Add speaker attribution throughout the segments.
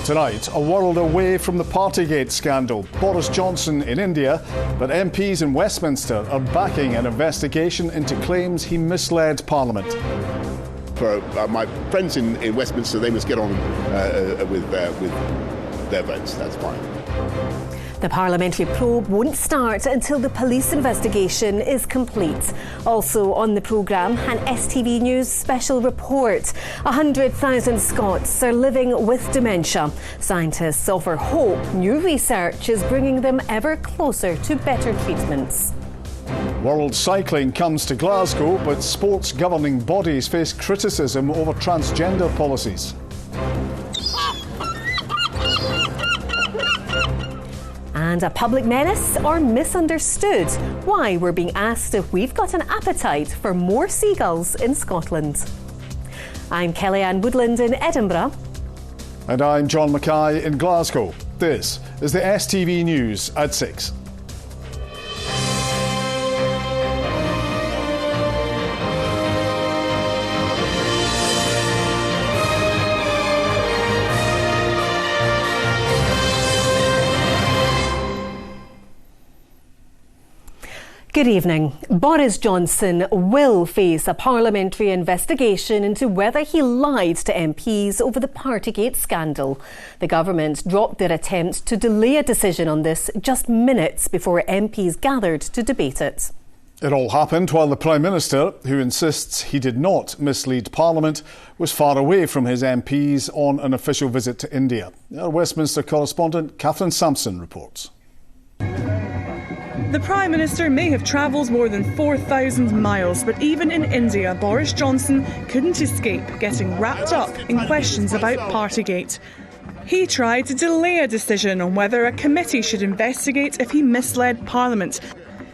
Speaker 1: Tonight, a world away from the Partygate scandal. Boris Johnson in India, but MPs in Westminster are backing an investigation into claims he misled Parliament.
Speaker 2: For my friends in Westminster, they must get on with their votes. That's fine.
Speaker 3: The parliamentary probe won't start until the police investigation is complete. Also on the programme, an STV News special report. 100,000 Scots are living with dementia. Scientists offer hope new research is bringing them ever closer to better treatments.
Speaker 1: World cycling comes to Glasgow, but sports governing bodies face criticism over transgender policies.
Speaker 3: And a public menace or misunderstood? Why we're being asked if we've got an appetite for more seagulls in Scotland. I'm Kellyanne Woodland in Edinburgh.
Speaker 1: And I'm John Mackay in Glasgow. This is the STV News at 6.
Speaker 3: Good evening. Boris Johnson will face a parliamentary investigation into whether he lied to MPs over the Partygate scandal. The government dropped their attempt to delay a decision on this just minutes before MPs gathered to debate it.
Speaker 1: It all happened while the Prime Minister, who insists he did not mislead Parliament, was far away from his MPs on an official visit to India. Our Westminster correspondent Catherine Sampson reports.
Speaker 4: The Prime Minister may have travelled more than 4,000 miles, but even in India, Boris Johnson couldn't escape getting wrapped up in questions about Partygate. He tried to delay a decision on whether a committee should investigate if he misled Parliament,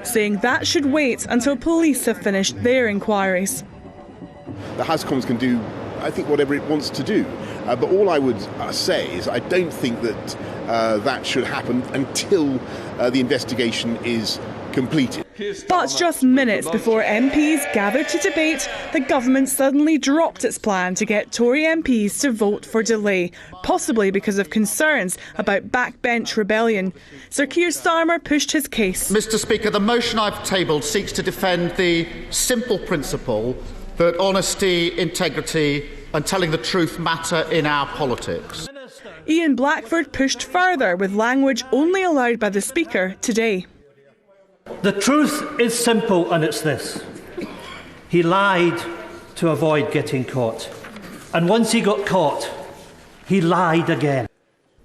Speaker 4: saying that should wait until police have finished their inquiries.
Speaker 2: The House of Commons can do, I think, whatever it wants to do. But all I would say is I don't think that that should happen until the investigation is completed.
Speaker 4: But just minutes before MPs gathered to debate, the government suddenly dropped its plan to get Tory MPs to vote for delay, possibly because of concerns about backbench rebellion. Sir Keir Starmer pushed his case.
Speaker 5: Mr. Speaker, the motion I've tabled seeks to defend the simple principle that honesty, integrity and telling the truth matter in our politics.
Speaker 4: Ian Blackford pushed further with language only allowed by the Speaker today.
Speaker 6: The truth is simple, and it's this. He lied to avoid getting caught. And once he got caught, he lied again.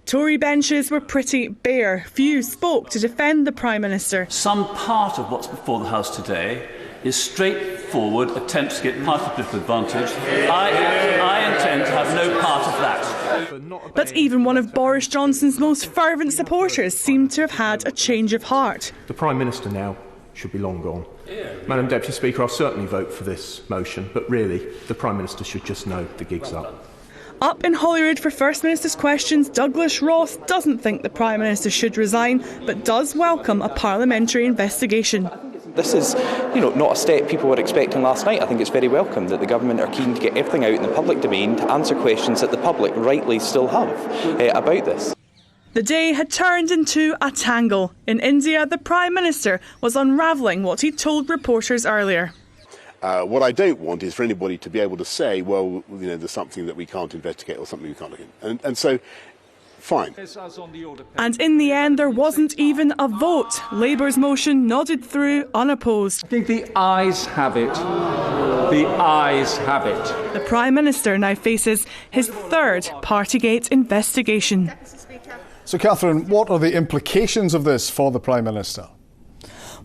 Speaker 4: Tory benches were pretty bare. Few spoke to defend the Prime Minister.
Speaker 7: Some part of what's before the House today is straightforward attempts to get party political advantage. I intend to have no part of that.
Speaker 4: But even one of Boris Johnson's most fervent supporters seemed to have had a change of heart.
Speaker 8: The Prime Minister now should be long gone. Madam Deputy Speaker, I'll certainly vote for this motion, but really, the Prime Minister should just know the gig's up.
Speaker 4: Up in Holyrood for First Minister's questions, Douglas Ross doesn't think the Prime Minister should resign, but does welcome a parliamentary investigation.
Speaker 9: This is, not a step people were expecting last night. I think it's very welcome that the government are keen to get everything out in the public domain to answer questions that the public rightly still have about this.
Speaker 4: The day had turned into a tangle. In India, the Prime Minister was unravelling what he told reporters earlier.
Speaker 2: What I don't want is for anybody to be able to say, well, there's something that we can't investigate or something we can't look at. And so, fine.
Speaker 4: And in the end, there wasn't even a vote. Labour's motion nodded through unopposed.
Speaker 10: I think the ayes have it. The ayes have it.
Speaker 4: The Prime Minister now faces his third Partygate investigation.
Speaker 1: So, Catherine, what are the implications of this for the Prime Minister?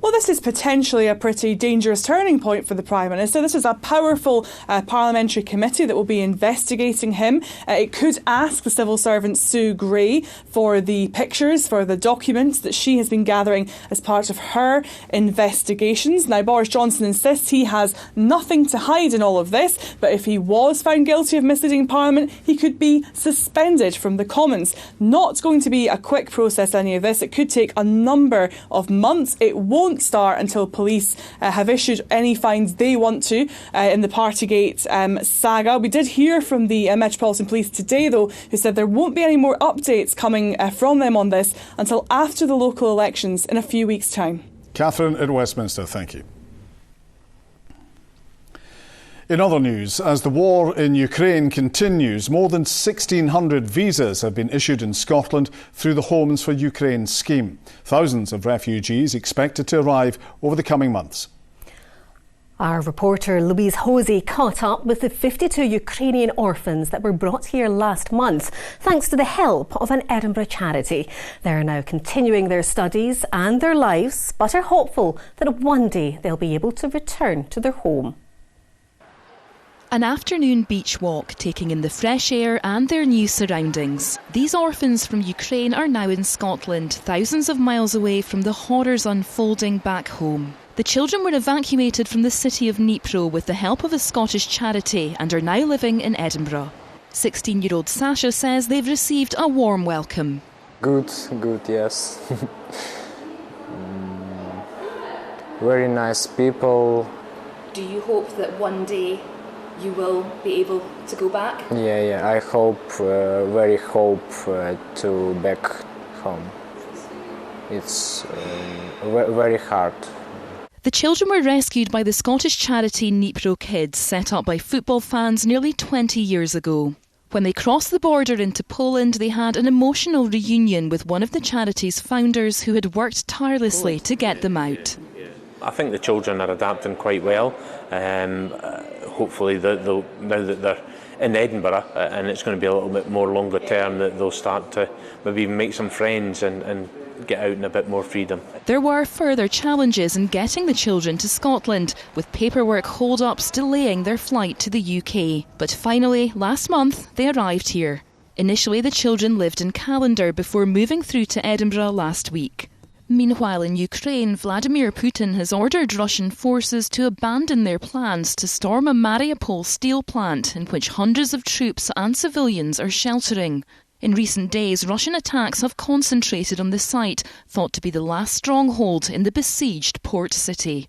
Speaker 4: Well, this is potentially a pretty dangerous turning point for the Prime Minister. This is a powerful parliamentary committee that will be investigating him. It could ask the civil servant Sue Gray for the pictures, for the documents that she has been gathering as part of her investigations. Now, Boris Johnson insists he has nothing to hide in all of this, but if he was found guilty of misleading Parliament, he could be suspended from the Commons. Not going to be a quick process, any of this. It could take a number of months. It won't won't start until police have issued any fines they want to in the Partygate saga. We did hear from the Metropolitan Police today, though, who said there won't be any more updates coming from them on this until after the local elections in a few weeks' time.
Speaker 1: Catherine at Westminster, thank you. In other news, as the war in Ukraine continues, more than 1,600 visas have been issued in Scotland through the Homes for Ukraine scheme. Thousands of refugees expected to arrive over the coming months.
Speaker 3: Our reporter Louise Hosey caught up with the 52 Ukrainian orphans that were brought here last month thanks to the help of an Edinburgh charity. They are now continuing their studies and their lives, but are hopeful that one day they'll be able to return to their home.
Speaker 11: An afternoon beach walk, taking in the fresh air and their new surroundings. These orphans from Ukraine are now in Scotland, thousands of miles away from the horrors unfolding back home. The children were evacuated from the city of Dnipro with the help of a Scottish charity and are now living in Edinburgh. 16-year-old Sasha says they've received a warm welcome.
Speaker 12: Good, yes. Very nice people.
Speaker 13: Do you hope that one day you will be able to go back?
Speaker 12: Yeah, I very hope to back home. It's very hard.
Speaker 11: The children were rescued by the Scottish charity Dnipro Kids, set up by football fans nearly 20 years ago. When they crossed the border into Poland, they had an emotional reunion with one of the charity's founders who had worked tirelessly to get them out.
Speaker 14: I think the children are adapting quite well. Hopefully, now that they're in Edinburgh, and it's going to be a little bit more longer term, that they'll start to maybe make some friends and get out in a bit more freedom.
Speaker 11: There were further challenges in getting the children to Scotland, with paperwork hold-ups delaying their flight to the UK. But finally, last month, they arrived here. Initially, the children lived in Callander before moving through to Edinburgh last week. Meanwhile, in Ukraine, Vladimir Putin has ordered Russian forces to abandon their plans to storm a Mariupol steel plant in which hundreds of troops and civilians are sheltering. In recent days, Russian attacks have concentrated on the site, thought to be the last stronghold in the besieged port city.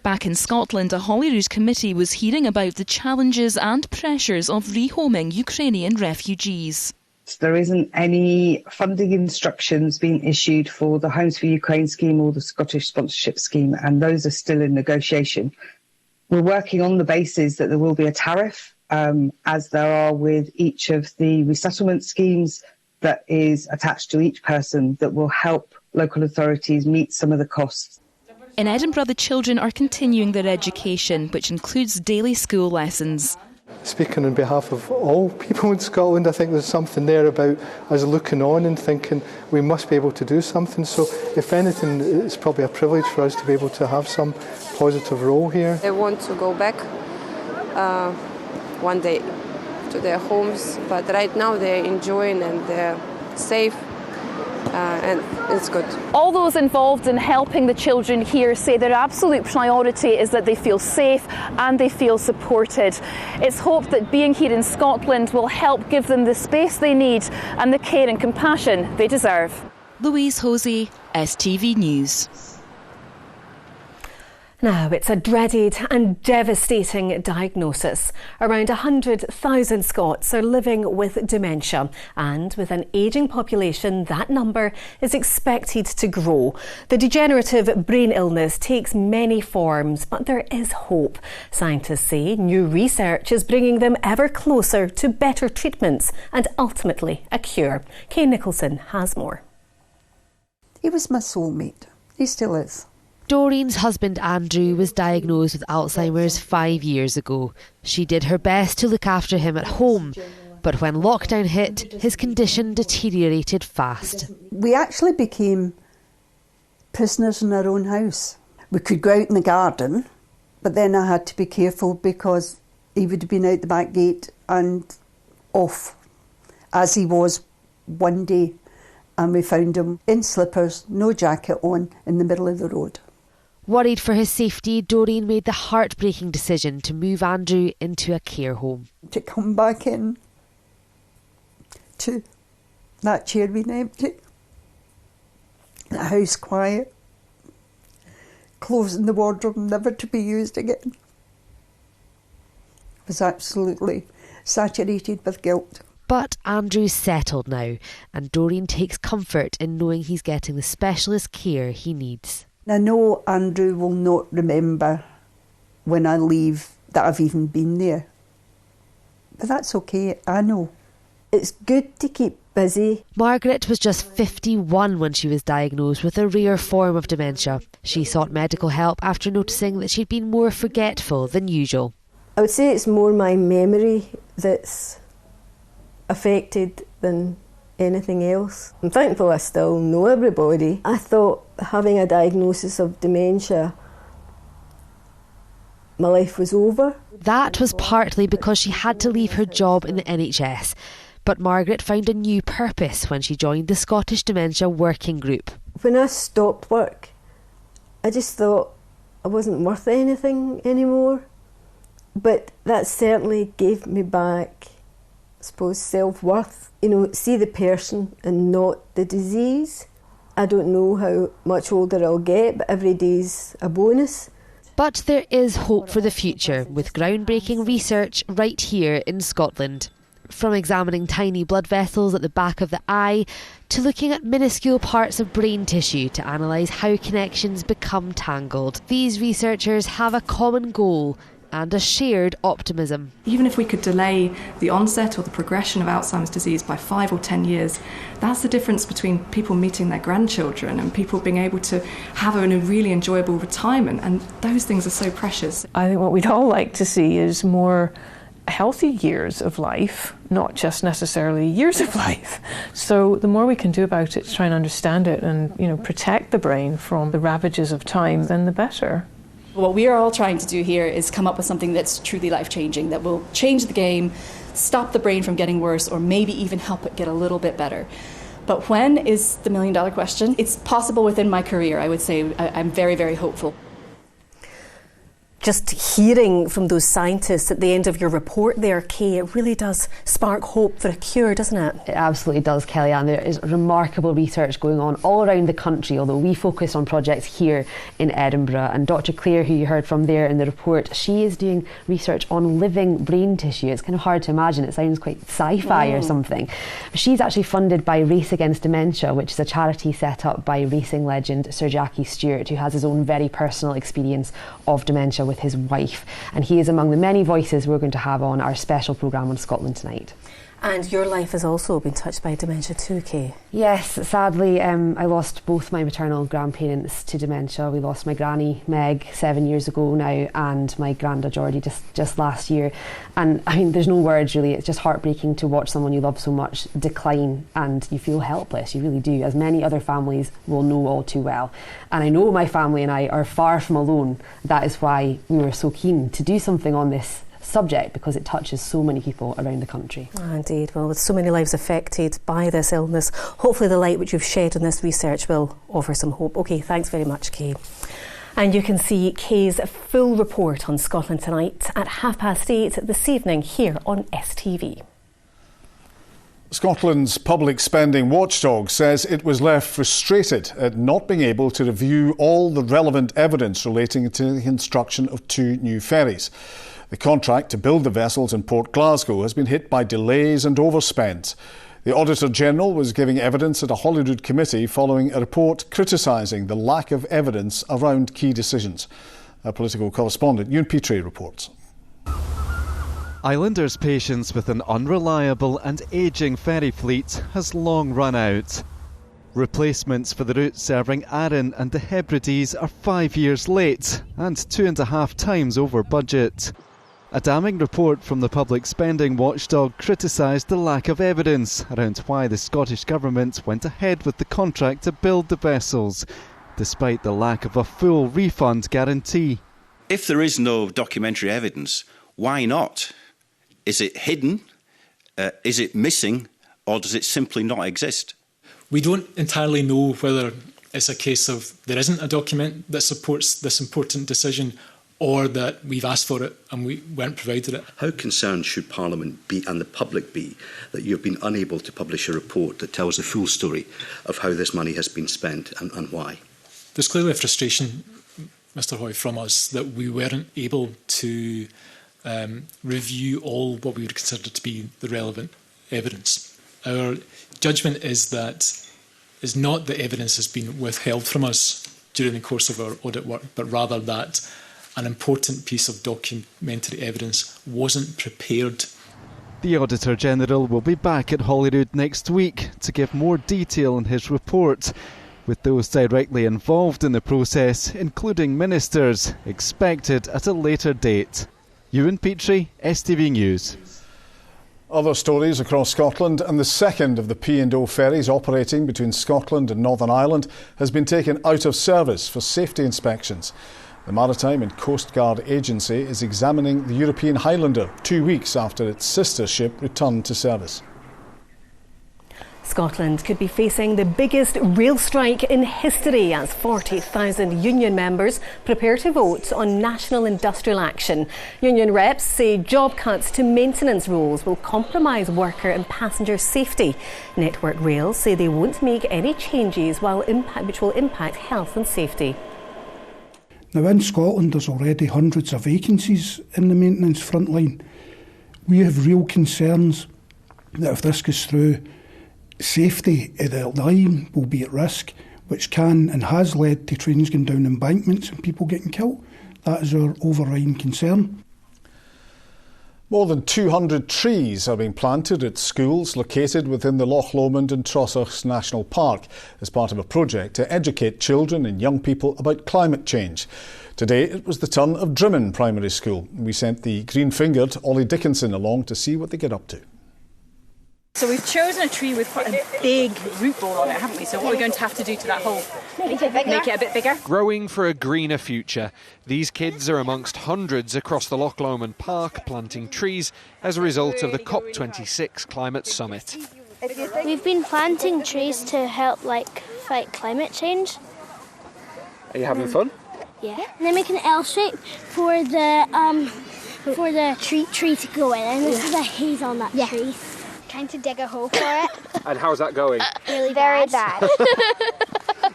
Speaker 11: Back in Scotland, a Holyrood committee was hearing about the challenges and pressures of rehoming Ukrainian refugees.
Speaker 15: There isn't any funding instructions being issued for the Homes for Ukraine scheme or the Scottish sponsorship scheme, and those are still in negotiation. We're working on the basis that there will be a tariff, as there are with each of the resettlement schemes, that is attached to each person, that will help local authorities meet some of the costs.
Speaker 11: In Edinburgh, the children are continuing their education, which includes daily school lessons.
Speaker 16: Speaking on behalf of all people in Scotland, I think there's something there about us looking on and thinking we must be able to do something. So if anything, it's probably a privilege for us to be able to have some positive role here.
Speaker 17: They want to go back one day to their homes, but right now they're enjoying and they're safe. And it's good.
Speaker 13: All those involved in helping the children here say their absolute priority is that they feel safe and they feel supported. It's hoped that being here in Scotland will help give them the space they need and the care and compassion they deserve.
Speaker 11: Louise Hosey, STV News.
Speaker 3: Now, it's a dreaded and devastating diagnosis. Around 100,000 Scots are living with dementia, and with an ageing population, that number is expected to grow. The degenerative brain illness takes many forms, but there is hope. Scientists say new research is bringing them ever closer to better treatments and ultimately a cure. Kay Nicholson has more.
Speaker 18: He was my soulmate. He still is.
Speaker 19: Doreen's husband Andrew was diagnosed with Alzheimer's 5 years ago. She did her best to look after him at home, but when lockdown hit, his condition deteriorated fast.
Speaker 18: We actually became prisoners in our own house. We could go out in the garden, but then I had to be careful because he would have been out the back gate and off, as he was one day, and we found him in slippers, no jacket on, in the middle of the road.
Speaker 19: Worried for his safety, Doreen made the heartbreaking decision to move Andrew into a care home.
Speaker 18: To come back in to that chair being empty, the house quiet, clothes in the wardrobe never to be used again. I was absolutely saturated with guilt.
Speaker 19: But Andrew's settled now, and Doreen takes comfort in knowing he's getting the specialist care he needs.
Speaker 18: I know Andrew will not remember when I leave that I've even been there. But that's okay, I know. It's good to keep busy.
Speaker 19: Margaret was just 51 when she was diagnosed with a rare form of dementia. She sought medical help after noticing that she'd been more forgetful than usual.
Speaker 20: I would say it's more my memory that's affected than anything else. I'm thankful I still know everybody. I thought having a diagnosis of dementia, my life was over.
Speaker 19: That was partly because she had to leave her job in the NHS. But Margaret found a new purpose when she joined the Scottish Dementia Working Group.
Speaker 20: When I stopped work, I just thought I wasn't worth anything anymore. But that certainly gave me back, I suppose, self-worth. You know, see the person and not the disease. I don't know how much older I'll get, but every day's a bonus.
Speaker 19: But there is hope for the future, with groundbreaking research right here in Scotland. From examining tiny blood vessels at the back of the eye, to looking at minuscule parts of brain tissue to analyse how connections become tangled. These researchers have a common goal and a shared optimism.
Speaker 21: Even if we could delay the onset or the progression of Alzheimer's disease by 5 or 10 years, that's the difference between people meeting their grandchildren and people being able to have a really enjoyable retirement, and those things are so precious.
Speaker 22: I think what we'd all like to see is more healthy years of life, not just necessarily years of life. So the more we can do about it to try and understand it and, protect the brain from the ravages of time, then the better.
Speaker 23: What we are all trying to do here is come up with something that's truly life-changing, that will change the game, stop the brain from getting worse, or maybe even help it get a little bit better. But when is the million-dollar question? It's possible within my career, I would say. I'm very, very hopeful.
Speaker 3: Just hearing from those scientists at the end of your report there, Kay, it really does spark hope for a cure, doesn't it?
Speaker 24: It absolutely does, Kellyanne. There is remarkable research going on all around the country, although we focus on projects here in Edinburgh. And Dr. Claire, who you heard from there in the report, she is doing research on living brain tissue. It's kind of hard to imagine. It sounds quite sci-fi or something. She's actually funded by Race Against Dementia, which is a charity set up by racing legend Sir Jackie Stewart, who has his own very personal experience of dementia with his wife, and he is among the many voices we're going to have on our special programme on Scotland Tonight.
Speaker 3: And your life has also been touched by dementia too, Kay.
Speaker 24: Yes, sadly I lost both my maternal grandparents to dementia. We lost my granny Meg 7 years ago now, and my granda Geordie just last year. And I mean, there's no words really. It's just heartbreaking to watch someone you love so much decline, and you feel helpless. You really do, as many other families will know all too well. And I know my family and I are far from alone. That is why we were so keen to do something on this subject, because it touches so many people around the country.
Speaker 3: Indeed. Well, with so many lives affected by this illness, hopefully the light which you've shed on this research will offer some hope. OK, thanks very much, Kay. And you can see Kay's full report on Scotland Tonight at 8:30 this evening here on STV.
Speaker 1: Scotland's public spending watchdog says it was left frustrated at not being able to review all the relevant evidence relating to the construction of 2 new ferries. The contract to build the vessels in Port Glasgow has been hit by delays and overspend. The Auditor-General was giving evidence at a Holyrood committee following a report criticising the lack of evidence around key decisions. Our political correspondent Ewan Petrie reports.
Speaker 25: Islanders' patience with an unreliable and ageing ferry fleet has long run out. Replacements for the routes serving Arran and the Hebrides are 5 years late and 2.5 times over budget. A damning report from the public spending watchdog criticised the lack of evidence around why the Scottish Government went ahead with the contract to build the vessels, despite the lack of a full refund guarantee.
Speaker 26: If there is no documentary evidence, why not? Is it hidden? Is it missing? Or does it simply not exist?
Speaker 27: We don't entirely know whether it's a case of there isn't a document that supports this important decision, or that we've asked for it and we weren't provided it.
Speaker 28: How concerned should Parliament be and the public be that you've been unable to publish a report that tells the full story of how this money has been spent and why?
Speaker 27: There's clearly a frustration Mr Hoy, from us that we weren't able to review all what we would consider to be the relevant evidence. Our judgment is not that evidence has been withheld from us during the course of our audit work, but rather that an important piece of documentary evidence wasn't prepared.
Speaker 25: The Auditor General will be back at Holyrood next week to give more detail in his report, with those directly involved in the process, including ministers, expected at a later date. Ewan Petrie, STV News.
Speaker 1: Other stories across Scotland, and the second of the P&O ferries operating between Scotland and Northern Ireland has been taken out of service for safety inspections. The Maritime and Coast Guard Agency is examining the European Highlander 2 weeks after its sister ship returned to service.
Speaker 3: Scotland could be facing the biggest rail strike in history as 40,000 union members prepare to vote on national industrial action. Union reps say job cuts to maintenance roles will compromise worker and passenger safety. Network Rail say they won't make any changes which will impact health and safety.
Speaker 2: Now in Scotland there's already hundreds of vacancies in the maintenance frontline. We have real concerns that if this goes through, safety of the line will be at risk, which can and has led to trains going down embankments and people getting killed. That is our overriding concern.
Speaker 1: More than 200 trees are being planted at schools located within the Loch Lomond and Trossachs National Park as part of a project to educate children and young people about climate change. Today it was the turn of Drimmen Primary School. We sent the green-fingered Ollie Dickinson along to see what they get up to.
Speaker 4: So we've chosen a tree with quite a big root ball on it, haven't we? So what are we going to have to do to that hole? Make it a bit bigger.
Speaker 5: Growing for a greener future. These kids are amongst hundreds across the Loch Lomond Park planting trees as a result of the COP26 Climate Summit.
Speaker 6: We've been planting trees to help fight climate change.
Speaker 5: Are you having fun?
Speaker 6: Yeah. And then make an L shape for the tree to go in, and this is a haze on that tree. Trying to dig a hole for it.
Speaker 5: And how's that going?
Speaker 6: Really very bad.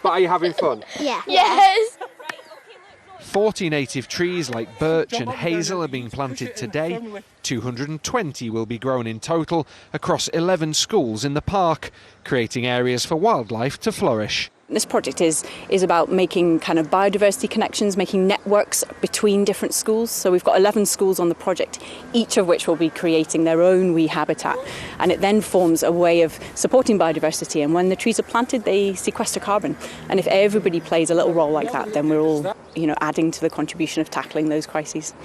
Speaker 5: But are you having fun?
Speaker 6: Yeah. Yes.
Speaker 5: 40 native trees like birch and hazel are being planted today. 220 will be grown in total across 11 schools in the park, creating areas for wildlife to flourish.
Speaker 7: This project is about making kind of biodiversity connections, making networks between different schools. So we've got 11 schools on the project, each of which will be creating their own wee habitat. And it then forms a way of supporting biodiversity. And when the trees are planted, they sequester carbon. And if everybody plays a little role like that, then we're all, adding to the contribution of tackling those crises.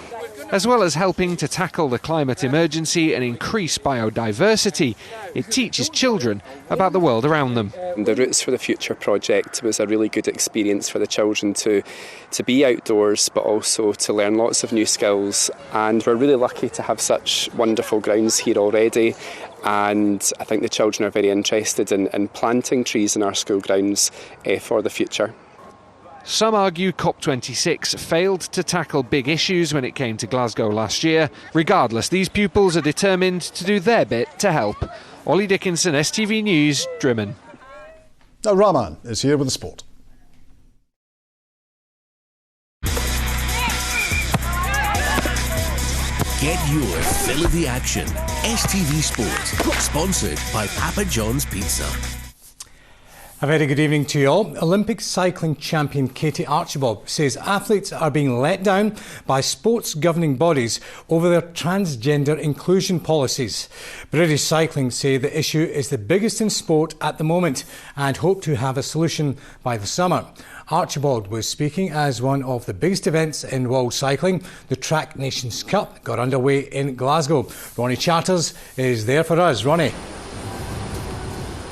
Speaker 5: As well as helping to tackle the climate emergency and increase biodiversity, it teaches children about the world around them.
Speaker 8: The Roots for the Future project was a really good experience for the children to be outdoors, but also to learn lots of new skills. And we're really lucky to have such wonderful grounds here already. And I think the children are very interested in planting trees in our school grounds for the future.
Speaker 5: Some argue COP26 failed to tackle big issues when it came to Glasgow last year. Regardless, these pupils are determined to do their bit to help. Ollie Dickinson, STV News, Drimmen.
Speaker 1: Now Rahman is here with the sport.
Speaker 9: Get your fill of the action. STV Sport, sponsored by Papa John's Pizza.
Speaker 10: A very good evening to you all. Olympic cycling champion Katie Archibald says athletes are being let down by sports governing bodies over their transgender inclusion policies. British Cycling say the issue is the biggest in sport at the moment and hope to have a solution by the summer. Archibald was speaking as one of the biggest events in world cycling. The Track Nations Cup got underway in Glasgow. Ronnie Charters is there for us. Ronnie.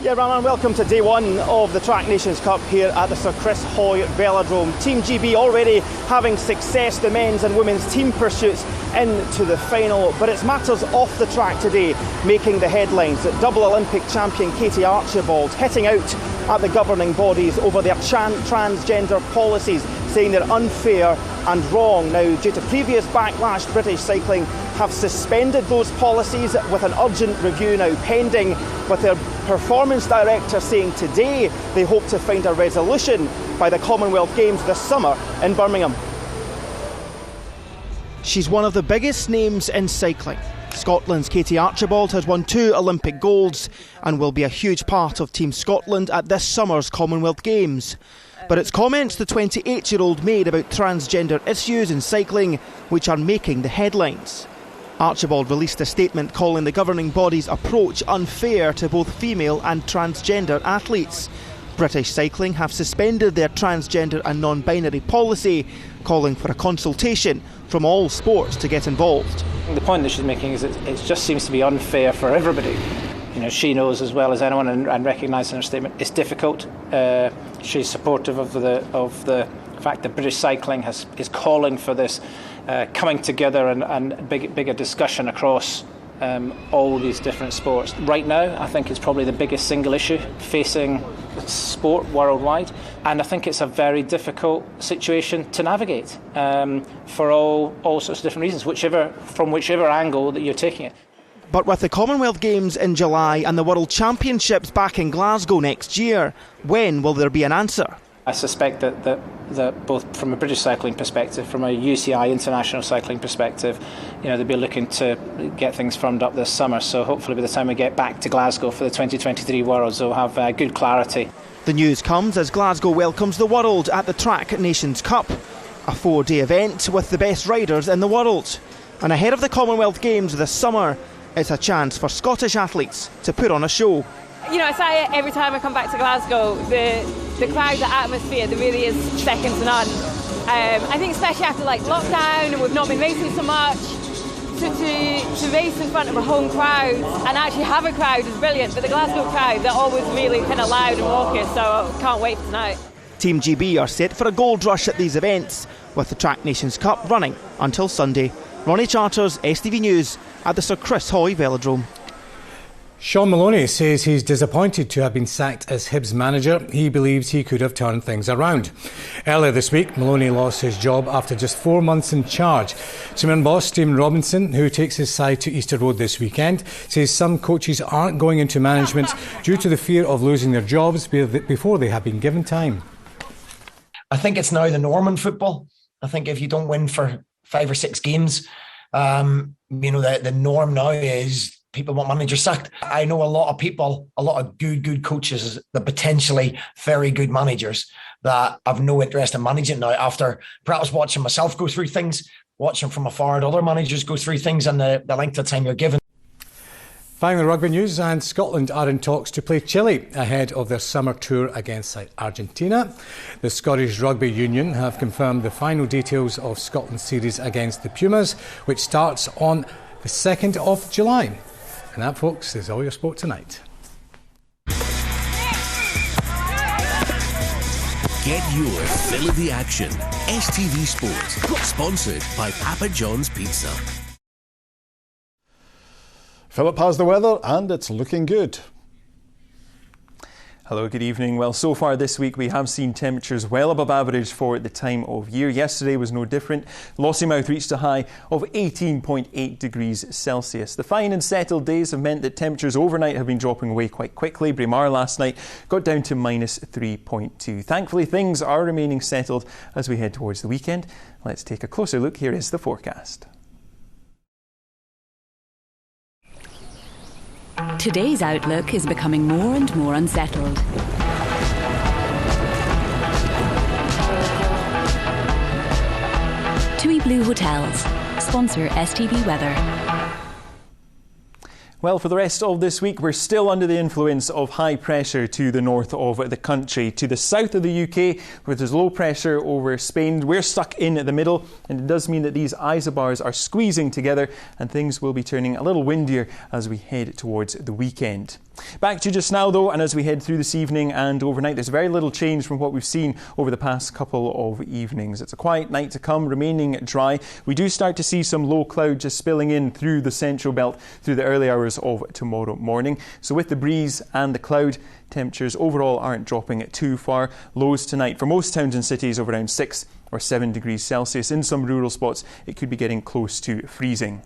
Speaker 29: Yeah, Rahman, welcome to day one of the Track Nations Cup here at the Sir Chris Hoy Velodrome. Team GB already having success, the men's and women's team pursuits into the final, but it's matters off the track today making the headlines. Double Olympic champion Katie Archibald hitting out at the governing bodies over their transgender policies, saying they're unfair and wrong. Now, due to previous backlash, British Cycling have suspended those policies with an urgent review now pending, with their performance director saying today they hope to find a resolution by the Commonwealth Games this summer in Birmingham. She's one of the biggest names in cycling. Scotland's Katie Archibald has won 2 Olympic golds and will be a huge part of Team Scotland at this summer's Commonwealth Games. But it's comments the 28-year-old made about transgender issues in cycling which are making the headlines. Archibald released a statement calling the governing body's approach unfair to both female and transgender athletes. British Cycling have suspended their transgender and non-binary policy, calling for a consultation from all sports to get involved.
Speaker 11: The point that she's making is that it just seems to be unfair for everybody. You know, she knows as well as anyone and recognised in her statement it's difficult. She's supportive of the fact that British Cycling is calling for this coming together and bigger discussion across all these different sports. Right now, I think it's probably the biggest single issue facing sport worldwide, and I think it's a very difficult situation to navigate for all sorts of different reasons, from whichever angle that you're taking it.
Speaker 29: But with the Commonwealth Games in July and the World Championships back in Glasgow next year, when will there be an answer?
Speaker 11: I suspect that both from a British cycling perspective, from a UCI international cycling perspective, you know, they'll be looking to get things firmed up this summer. So hopefully by the time we get back to Glasgow for the 2023 Worlds, they'll have good clarity.
Speaker 29: The news comes as Glasgow welcomes the world at the Track Nations Cup, a 4-day event with the best riders in the world. And ahead of the Commonwealth Games this summer, it's a chance for Scottish athletes to put on a show.
Speaker 12: You know, I say it every time I come back to Glasgow, the crowd, the atmosphere, there really is second to none. I think especially after lockdown and we've not been racing so much, to race in front of a home crowd and actually have a crowd is brilliant, but the Glasgow crowd, they're always really kind of loud and raucous, so I can't wait for tonight.
Speaker 29: Team GB are set for a gold rush at these events, with the Track Nations Cup running until Sunday. Ronnie Charters, STV News, at the Sir Chris Hoy Velodrome.
Speaker 10: Sean Maloney says he's disappointed to have been sacked as Hibs manager. He believes he could have turned things around. Earlier this week, Maloney lost his job after just 4 months in charge. Simon boss Stephen Robinson, who takes his side to Easter Road this weekend, says some coaches aren't going into management due to the fear of losing their jobs before they have been given time.
Speaker 13: I think it's now the norm in football. I think if you don't win for 5 or 6 games, the norm now is people want managers sacked. I know a lot of people, a lot of good coaches, the potentially very good managers that have no interest in managing now after perhaps watching myself go through things, watching from afar and other managers go through things and the length of time you're given.
Speaker 10: Finally, rugby news, and Scotland are in talks to play Chile ahead of their summer tour against Argentina. The Scottish Rugby Union have confirmed the final details of Scotland's series against the Pumas, which starts on the 2nd of July. And that, folks, is all your sport tonight.
Speaker 9: Get your fill of the action. STV Sport, sponsored by Papa John's Pizza.
Speaker 1: Philip has the weather and it's looking good.
Speaker 14: Hello, good evening. Well, so far this week we have seen temperatures well above average for the time of year. Yesterday was no different. Lossiemouth reached a high of 18.8 degrees Celsius. The fine and settled days have meant that temperatures overnight have been dropping away quite quickly. Braemar last night got down to minus 3.2. Thankfully, things are remaining settled as we head towards the weekend. Let's take a closer look. Here is the forecast.
Speaker 15: Today's outlook is becoming more and more unsettled. TUI Blue Hotels sponsor STV Weather.
Speaker 14: Well, for the rest of this week, we're still under the influence of high pressure to the north of the country. To the south of the UK, where there's low pressure over Spain, we're stuck in the middle, and it does mean that these isobars are squeezing together and things will be turning a little windier as we head towards the weekend. Back to just now though, and as we head through this evening and overnight, there's very little change from what we've seen over the past couple of evenings. It's a quiet night to come, remaining dry. We do start to see some low cloud just spilling in through the central belt through the early hours of tomorrow morning. So with the breeze and the cloud, temperatures overall aren't dropping too far. Lows tonight for most towns and cities of around 6 or 7 degrees Celsius. In some rural spots, it could be getting close to freezing.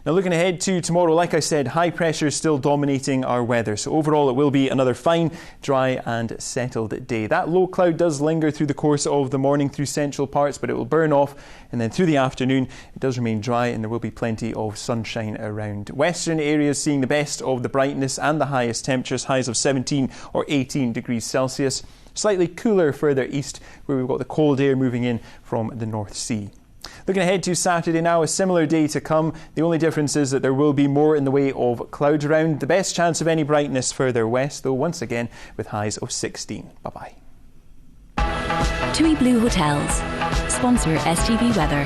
Speaker 14: Now looking ahead to tomorrow, like I said, high pressure is still dominating our weather. So overall it will be another fine, dry and settled day. That low cloud does linger through the course of the morning through central parts, but it will burn off, and then through the afternoon it does remain dry and there will be plenty of sunshine around. Western areas seeing the best of the brightness and the highest temperatures, highs of 17 or 18 degrees Celsius. Slightly cooler further east, where we've got the cold air moving in from the North Sea. Looking ahead to Saturday now, a similar day to come. The only difference is that there will be more in the way of clouds around. The best chance of any brightness further west, though, once again with highs of 16. Bye-bye.
Speaker 15: TUI Blue Hotels. Sponsor STV Weather.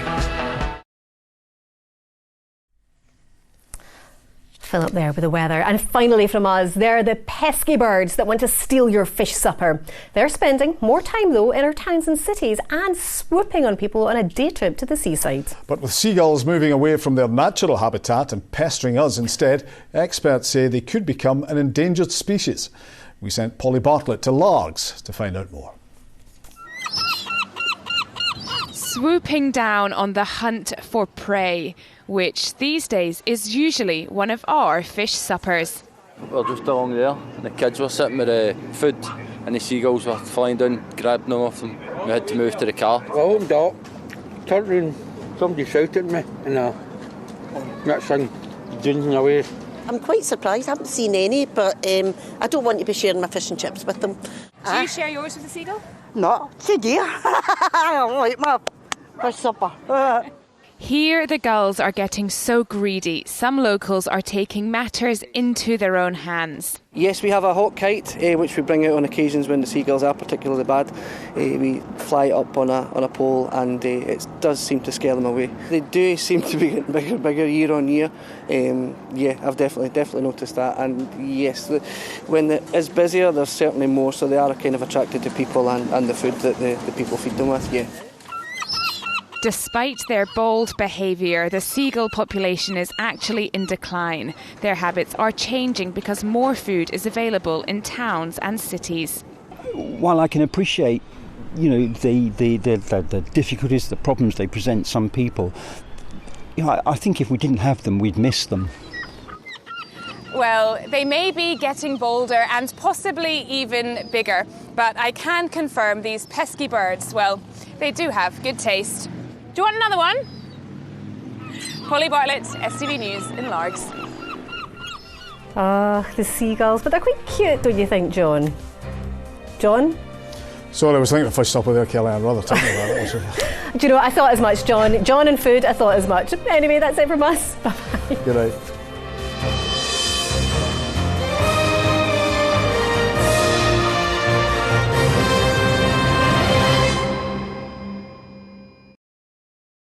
Speaker 3: Philip there with the weather. And finally from us, they're the pesky birds that want to steal your fish supper. They're spending more time though in our towns and cities and swooping on people on a day trip to the seaside.
Speaker 1: But with seagulls moving away from their natural habitat and pestering us instead, experts say they could become an endangered species. We sent Polly Bartlett to Largs to find out more.
Speaker 16: Swooping down on the hunt for prey, which these days is usually one of our fish suppers.
Speaker 17: Well, just along there, and the kids were sitting with the food, and the seagulls were flying down, grabbing them off them. We had to move to the car.
Speaker 18: I opened up, turned around, somebody shouted at me, and next thing, dinging away.
Speaker 19: I'm quite surprised. I haven't seen any, but I don't want to be sharing my fish and chips with them.
Speaker 16: Do you share yours with the seagull?
Speaker 19: No, it's a dear. I don't like my fish supper.
Speaker 16: Here the gulls are getting so greedy, some locals are taking matters into their own hands.
Speaker 20: Yes, we have a hot kite, which we bring out on occasions when the seagulls are particularly bad. We fly it up on a pole, and it does seem to scare them away. They do seem to be getting bigger and bigger year on year. Yeah, I've definitely noticed that. And yes, when it is busier, there's certainly more, so they are kind of attracted to people and the food that the people feed them with, yeah.
Speaker 16: Despite their bold behaviour, the seagull population is actually in decline. Their habits are changing because more food is available in towns and cities.
Speaker 21: While I can appreciate, the difficulties, the problems they present some people, I think if we didn't have them, we'd miss them.
Speaker 16: Well, they may be getting bolder and possibly even bigger, but I can confirm these pesky birds, well, they do have good taste. Do you want another one? Polly Bartlett, STV News in Largs.
Speaker 3: The seagulls, but they're quite cute, don't you think, John? John?
Speaker 1: Sorry, I was thinking of fish supper there, Kelly. I'd rather talk about it.
Speaker 3: Do you know what? I thought as much, John. John and food, I thought as much. Anyway, that's it from us. Bye-bye.
Speaker 1: Good night.